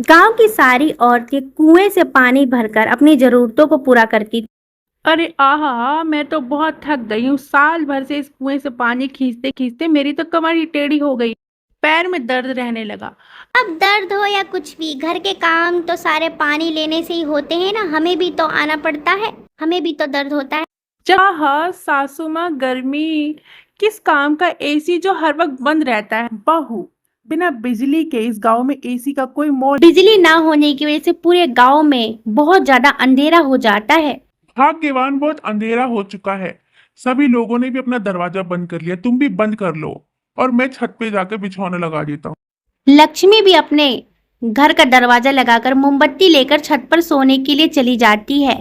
गांव की सारी औरतें कुएं से पानी भरकर अपनी जरूरतों को पूरा करती थी। अरे आहा, मैं तो बहुत थक गई हूँ। साल भर से इस कुएं से पानी खींचते खींचते मेरी तो कमर ही टेढ़ी हो गई। पैर में दर्द रहने लगा। अब दर्द हो या कुछ भी, घर के काम तो सारे पानी लेने से ही होते हैं ना। हमें भी तो आना पड़ता है, हमें भी तो दर्द होता है। आहा सासू माँ, गर्मी किस काम का। एसी जो हर वक्त बंद रहता है। बहू, बिना बिजली के इस गांव में एसी का कोई मोल। बिजली ना होने की वजह से पूरे गांव में बहुत ज्यादा अंधेरा हो जाता है। भाग्यवान, बहुत अंधेरा हो चुका है। सभी लोगों ने भी अपना दरवाजा बंद कर लिया, तुम भी बंद कर लो और मैं छत पे जाकर बिछौना लगा देता हूँ। लक्ष्मी भी अपने घर का दरवाजा लगाकर मोमबत्ती लेकर छत पर सोने के लिए चली जाती है।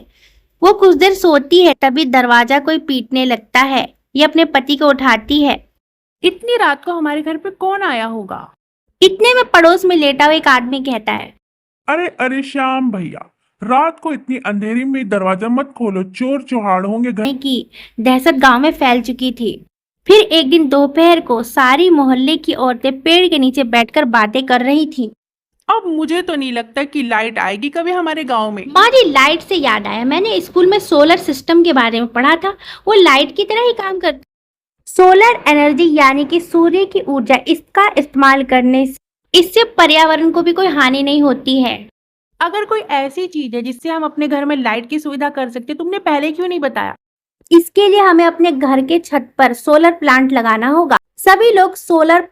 वो कुछ देर सोती है, तभी दरवाजा कोई पीटने लगता है। ये अपने पति को उठाती है। इतनी रात को हमारे घर पे कौन आया होगा? इतने में पड़ोस में लेटा हुआ एक आदमी कहता है, अरे अरे श्याम भैया, रात को इतनी अंधेरी में दरवाजा मत खोलो, चोर चुहाड़ होंगे घर। की दहशत गांव में फैल चुकी थी। फिर एक दिन दोपहर को सारी मोहल्ले की औरतें पेड़ के नीचे बैठकर बातें कर रही थीं। अब मुझे तो नहीं लगता कि लाइट आएगी कभी हमारे गांव में। माँ जी, लाइट से याद आया, मैंने स्कूल में सोलर सिस्टम के बारे में पढ़ा था। वो लाइट की तरह ही काम करता। सोलर एनर्जी यानी कि सूर्य की ऊर्जा, इसका इस्तेमाल करने से इससे पर्यावरण को भी कोई हानि नहीं होती है। अगर कोई ऐसी चीज है जिससे हम अपने घर में लाइट की सुविधा कर सकते, तुमने पहले क्यों नहीं बताया? इसके लिए हमें अपने घर के छत पर सोलर प्लांट लगाना होगा। सभी लोग सोलर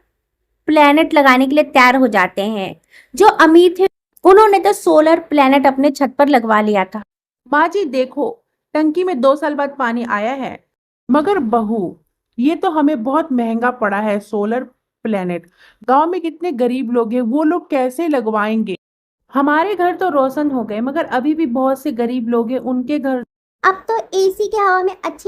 प्लेनेट लगाने के लिए तैयार हो जाते हैं। जो अमीर थे उन्होंने तो सोलर प्लेनेट अपने छत पर लगवा लिया था। माँ जी देखो, टंकी में 2 साल बाद पानी आया है। मगर बहू, ये तो हमें बहुत महंगा पड़ा है सोलर प्लेनेट। गांव में कितने गरीब लोग हैं, वो लोग कैसे लगवाएंगे? हमारे घर तो रोशन हो गए, मगर अभी भी बहुत से गरीब लोग हैं, उनके घर। अब तो एसी की हवा में अच्छी